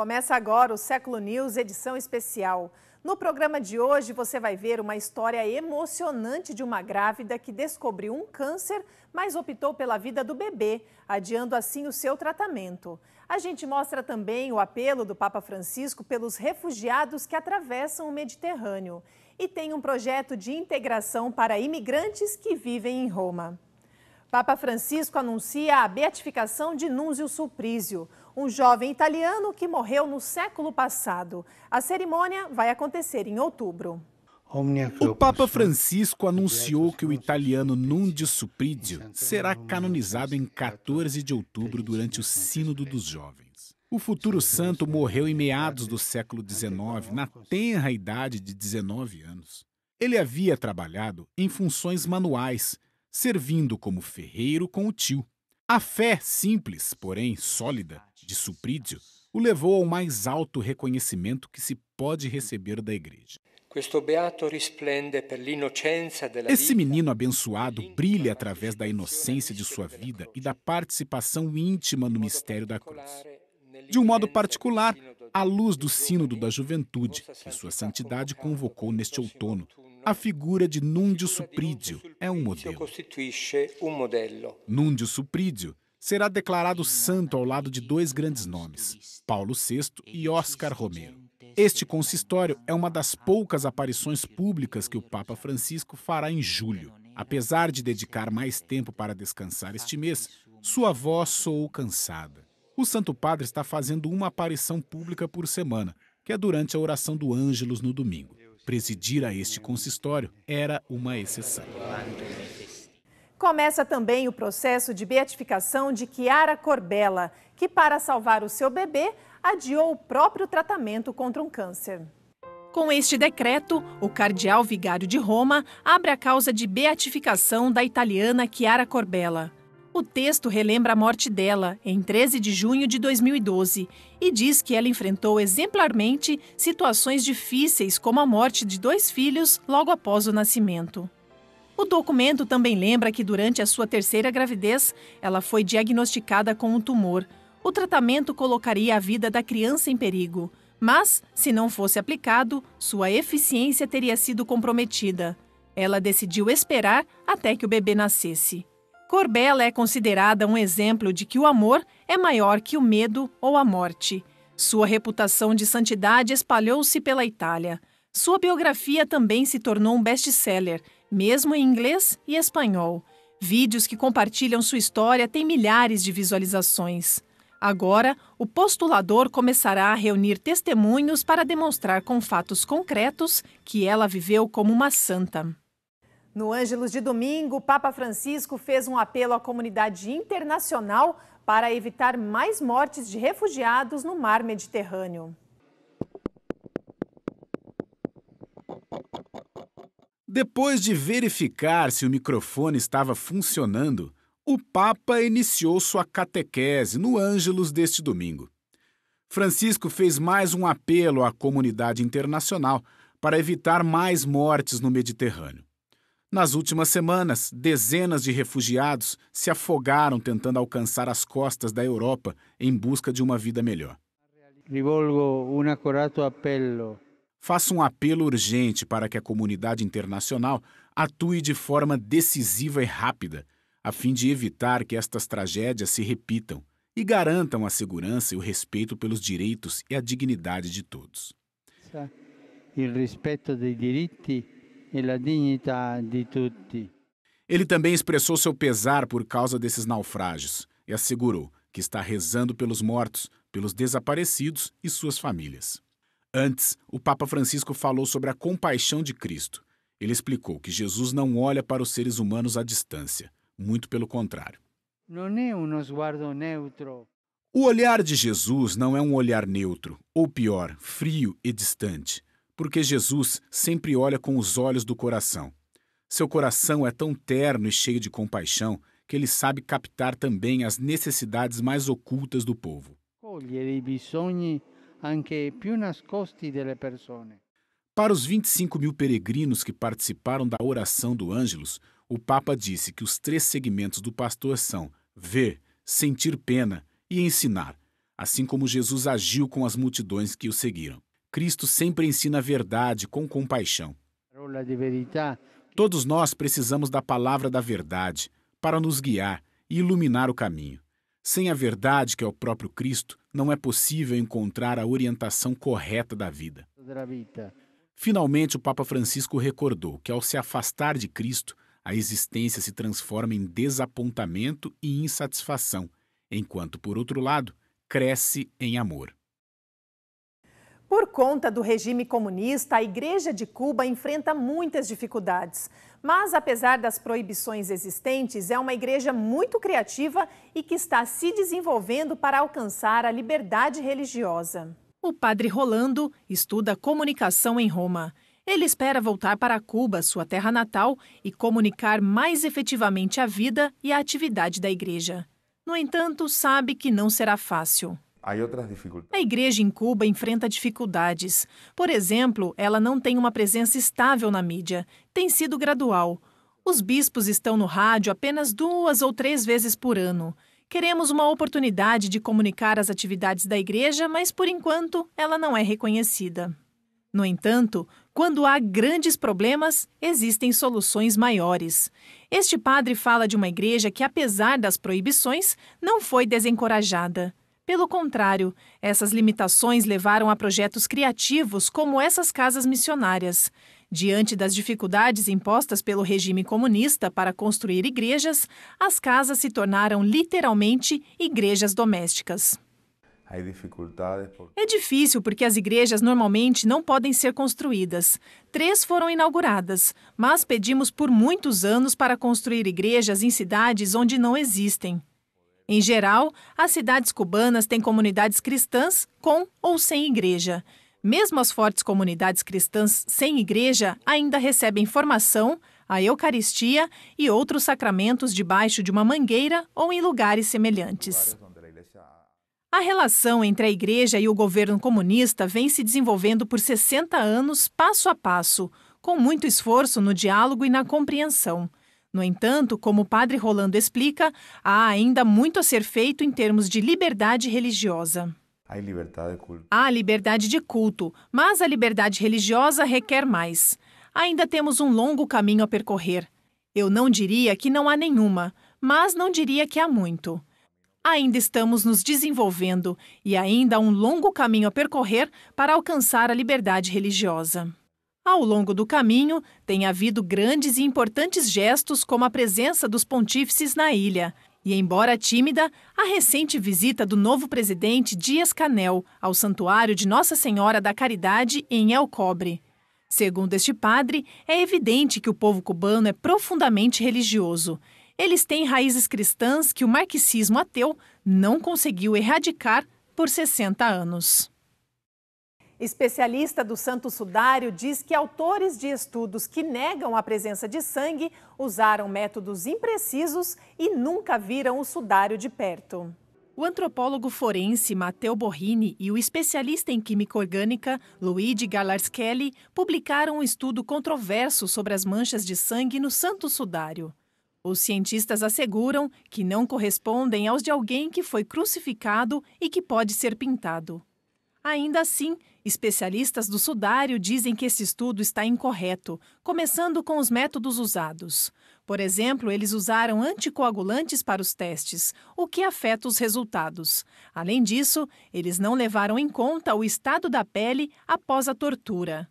Começa agora o Século News, edição especial. No programa de hoje você vai ver uma história emocionante de uma grávida que descobriu um câncer, mas optou pela vida do bebê, adiando assim o seu tratamento. A gente mostra também o apelo do Papa Francisco pelos refugiados que atravessam o Mediterrâneo. E tem um projeto de integração para imigrantes que vivem em Roma. Papa Francisco anuncia a beatificação de Nunzio Suprizio, um jovem italiano que morreu no século passado. A cerimônia vai acontecer em outubro. O Papa Francisco anunciou que o italiano Nunzio Suprizio será canonizado em 14 de outubro durante o Sínodo dos Jovens. O futuro santo morreu em meados do século XIX, na tenra idade de 19 anos. Ele havia trabalhado em funções manuais, servindo como ferreiro com o tio. A fé simples, porém sólida, de Suprizio o levou ao mais alto reconhecimento que se pode receber da Igreja. Esse menino abençoado brilha através da inocência de sua vida e da participação íntima no mistério da cruz. De um modo particular, à luz do Sínodo da Juventude, que Sua Santidade convocou neste outono, a figura de Nunzio Suprizio é um modelo. Nunzio Suprizio será declarado santo ao lado de dois grandes nomes, Paulo VI e Oscar Romero. Este consistório é uma das poucas aparições públicas que o Papa Francisco fará em julho. Apesar de dedicar mais tempo para descansar este mês, sua voz soou cansada. O Santo Padre está fazendo uma aparição pública por semana, que é durante a oração do Ângelus no domingo. Presidir a este consistório era uma exceção. Começa também o processo de beatificação de Chiara Corbella, que para salvar o seu bebê, adiou o próprio tratamento contra um câncer. Com este decreto, o cardeal vigário de Roma abre a causa de beatificação da italiana Chiara Corbella. O texto relembra a morte dela, em 13 de junho de 2012, e diz que ela enfrentou exemplarmente situações difíceis, como a morte de 2 filhos logo após o nascimento. O documento também lembra que durante a sua 3ª gravidez, ela foi diagnosticada com um tumor. O tratamento colocaria a vida da criança em perigo, mas, se não fosse aplicado, sua eficiência teria sido comprometida. Ela decidiu esperar até que o bebê nascesse. Corbella é considerada um exemplo de que o amor é maior que o medo ou a morte. Sua reputação de santidade espalhou-se pela Itália. Sua biografia também se tornou um best-seller, mesmo em inglês e espanhol. Vídeos que compartilham sua história têm milhares de visualizações. Agora, o postulador começará a reunir testemunhos para demonstrar com fatos concretos que ela viveu como uma santa. No Ângelus de domingo, o Papa Francisco fez um apelo à comunidade internacional para evitar mais mortes de refugiados no mar Mediterrâneo. Depois de verificar se o microfone estava funcionando, o Papa iniciou sua catequese no Ângelus deste domingo. Francisco fez mais um apelo à comunidade internacional para evitar mais mortes no Mediterrâneo. Nas últimas semanas, dezenas de refugiados se afogaram tentando alcançar as costas da Europa em busca de uma vida melhor. Faço um apelo urgente para que a comunidade internacional atue de forma decisiva e rápida, a fim de evitar que estas tragédias se repitam e garantam a segurança e o respeito pelos direitos e a dignidade de todos. Ele também expressou seu pesar por causa desses naufrágios e assegurou que está rezando pelos mortos, pelos desaparecidos e suas famílias. Antes, o Papa Francisco falou sobre a compaixão de Cristo. Ele explicou que Jesus não olha para os seres humanos à distância, muito pelo contrário. O olhar de Jesus não é um olhar neutro, ou pior, frio e distante, porque Jesus sempre olha com os olhos do coração. Seu coração é tão terno e cheio de compaixão que ele sabe captar também as necessidades mais ocultas do povo. Para os 25 mil peregrinos que participaram da oração do Ângelus, o Papa disse que os 3 segmentos do pastor são ver, sentir pena e ensinar, assim como Jesus agiu com as multidões que o seguiram. Cristo sempre ensina a verdade com compaixão. Todos nós precisamos da palavra da verdade para nos guiar e iluminar o caminho. Sem a verdade, que é o próprio Cristo, não é possível encontrar a orientação correta da vida. Finalmente, o Papa Francisco recordou que, ao se afastar de Cristo, a existência se transforma em desapontamento e insatisfação, enquanto, por outro lado, cresce em amor. Por conta do regime comunista, a Igreja de Cuba enfrenta muitas dificuldades. Mas, apesar das proibições existentes, é uma igreja muito criativa e que está se desenvolvendo para alcançar a liberdade religiosa. O padre Rolando estuda comunicação em Roma. Ele espera voltar para Cuba, sua terra natal, e comunicar mais efetivamente a vida e a atividade da igreja. No entanto, sabe que não será fácil. A igreja em Cuba enfrenta dificuldades. Por exemplo, ela não tem uma presença estável na mídia. Tem sido gradual. Os bispos estão no rádio apenas 2 ou 3 vezes por ano. Queremos uma oportunidade de comunicar as atividades da igreja, mas, por enquanto, ela não é reconhecida. No entanto, quando há grandes problemas, existem soluções maiores. Este padre fala de uma igreja que, apesar das proibições, não foi desencorajada. Pelo contrário, essas limitações levaram a projetos criativos como essas casas missionárias. Diante das dificuldades impostas pelo regime comunista para construir igrejas, as casas se tornaram literalmente igrejas domésticas. É difícil porque as igrejas normalmente não podem ser construídas. 3 foram inauguradas, mas pedimos por muitos anos para construir igrejas em cidades onde não existem. Em geral, as cidades cubanas têm comunidades cristãs com ou sem igreja. Mesmo as fortes comunidades cristãs sem igreja ainda recebem formação, a Eucaristia e outros sacramentos debaixo de uma mangueira ou em lugares semelhantes. A relação entre a igreja e o governo comunista vem se desenvolvendo por 60 anos, passo a passo, com muito esforço no diálogo e na compreensão. No entanto, como o padre Rolando explica, há ainda muito a ser feito em termos de liberdade religiosa. Há liberdade de culto, mas a liberdade religiosa requer mais. Ainda temos um longo caminho a percorrer. Eu não diria que não há nenhuma, mas não diria que há muito. Ainda estamos nos desenvolvendo e ainda há um longo caminho a percorrer para alcançar a liberdade religiosa. Ao longo do caminho, tem havido grandes e importantes gestos como a presença dos pontífices na ilha. E, embora tímida, a recente visita do novo presidente Díaz-Canel ao Santuário de Nossa Senhora da Caridade em El Cobre. Segundo este padre, é evidente que o povo cubano é profundamente religioso. Eles têm raízes cristãs que o marxismo ateu não conseguiu erradicar por 60 anos. Especialista do Santo Sudário diz que autores de estudos que negam a presença de sangue usaram métodos imprecisos e nunca viram o sudário de perto. O antropólogo forense Matteo Borrini e o especialista em química orgânica Luigi Galarschelli publicaram um estudo controverso sobre as manchas de sangue no Santo Sudário. Os cientistas asseguram que não correspondem aos de alguém que foi crucificado e que pode ser pintado. Ainda assim, especialistas do sudário dizem que esse estudo está incorreto, começando com os métodos usados. Por exemplo, eles usaram anticoagulantes para os testes, o que afeta os resultados. Além disso, eles não levaram em conta o estado da pele após a tortura.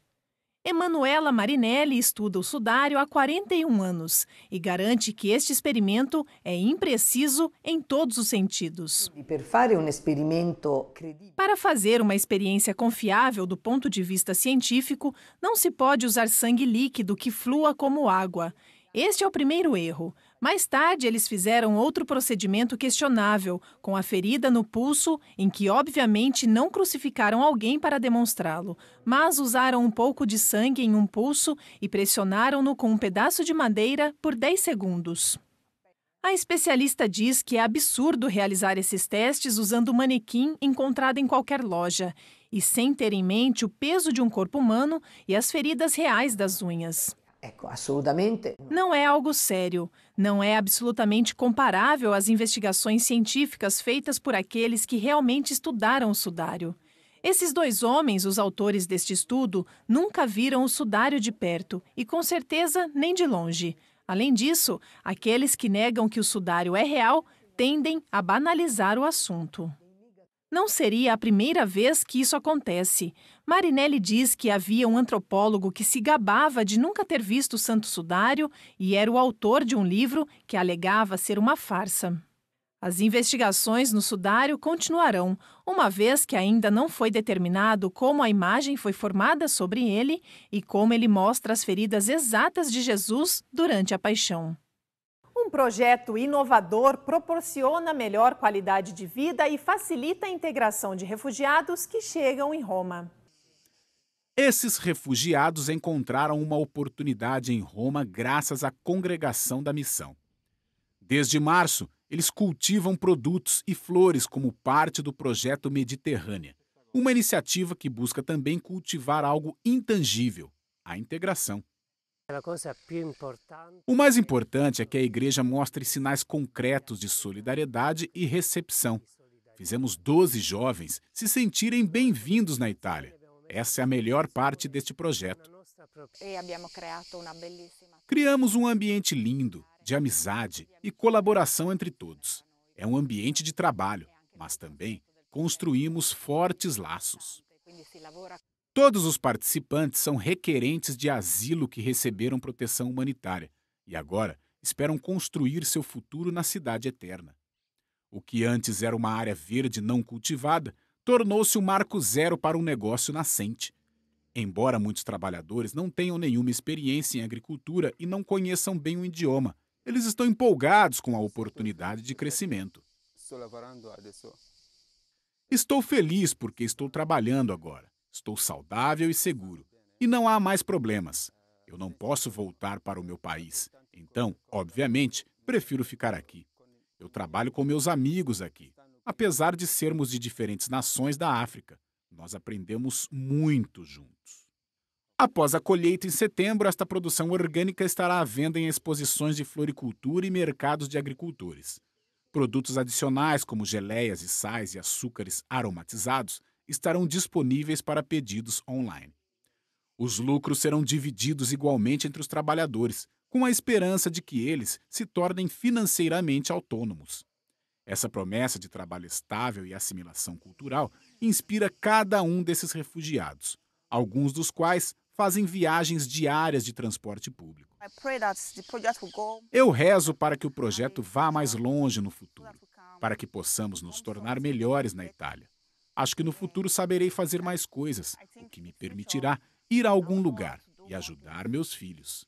Emanuela Marinelli estuda o sudário há 41 anos e garante que este experimento é impreciso em todos os sentidos. Para fazer uma experiência confiável do ponto de vista científico, não se pode usar sangue líquido que flua como água. Este é o primeiro erro. Mais tarde, eles fizeram outro procedimento questionável, com a ferida no pulso, em que obviamente não crucificaram alguém para demonstrá-lo, mas usaram um pouco de sangue em um pulso e pressionaram-no com um pedaço de madeira por 10 segundos. A especialista diz que é absurdo realizar esses testes usando um manequim encontrado em qualquer loja e sem ter em mente o peso de um corpo humano e as feridas reais das unhas. Não é algo sério, não é absolutamente comparável às investigações científicas feitas por aqueles que realmente estudaram o sudário. Esses 2 homens, os autores deste estudo, nunca viram o sudário de perto e, com certeza, nem de longe. Além disso, aqueles que negam que o sudário é real tendem a banalizar o assunto. Não seria a primeira vez que isso acontece. Marinelli diz que havia um antropólogo que se gabava de nunca ter visto o Santo Sudário e era o autor de um livro que alegava ser uma farsa. As investigações no sudário continuarão, uma vez que ainda não foi determinado como a imagem foi formada sobre ele e como ele mostra as feridas exatas de Jesus durante a paixão. Um projeto inovador proporciona melhor qualidade de vida e facilita a integração de refugiados que chegam em Roma. Esses refugiados encontraram uma oportunidade em Roma graças à Congregação da Missão. Desde março, eles cultivam produtos e flores como parte do projeto Mediterrânea, uma iniciativa que busca também cultivar algo intangível, a integração. O mais importante é que a igreja mostre sinais concretos de solidariedade e recepção. Fizemos 12 jovens se sentirem bem-vindos na Itália. Essa é a melhor parte deste projeto. Criamos um ambiente lindo, de amizade e colaboração entre todos. É um ambiente de trabalho, mas também construímos fortes laços. Todos os participantes são requerentes de asilo que receberam proteção humanitária e agora esperam construir seu futuro na cidade eterna. O que antes era uma área verde não cultivada tornou-se um marco zero para um negócio nascente. Embora muitos trabalhadores não tenham nenhuma experiência em agricultura e não conheçam bem o idioma, eles estão empolgados com a oportunidade de crescimento. Estou feliz porque estou trabalhando agora. Estou saudável e seguro. E não há mais problemas. Eu não posso voltar para o meu país. Então, obviamente, prefiro ficar aqui. Eu trabalho com meus amigos aqui. Apesar de sermos de diferentes nações da África, nós aprendemos muito juntos. Após a colheita em setembro, esta produção orgânica estará à venda em exposições de floricultura e mercados de agricultores. Produtos adicionais, como geleias e sais e açúcares aromatizados, estarão disponíveis para pedidos online. Os lucros serão divididos igualmente entre os trabalhadores, com a esperança de que eles se tornem financeiramente autônomos. Essa promessa de trabalho estável e assimilação cultural inspira cada um desses refugiados, alguns dos quais fazem viagens diárias de transporte público. Eu rezo para que o projeto vá mais longe no futuro, para que possamos nos tornar melhores na Itália. Acho que no futuro saberei fazer mais coisas, o que me permitirá ir a algum lugar e ajudar meus filhos.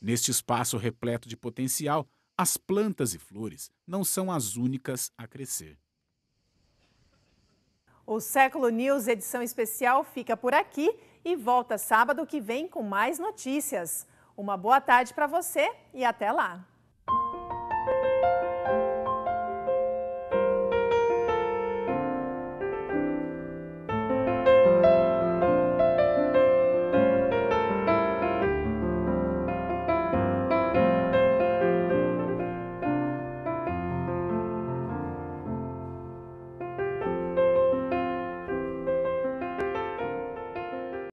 Neste espaço repleto de potencial, as plantas e flores não são as únicas a crescer. O Século News edição especial fica por aqui e volta sábado que vem com mais notícias. Uma boa tarde para você e até lá!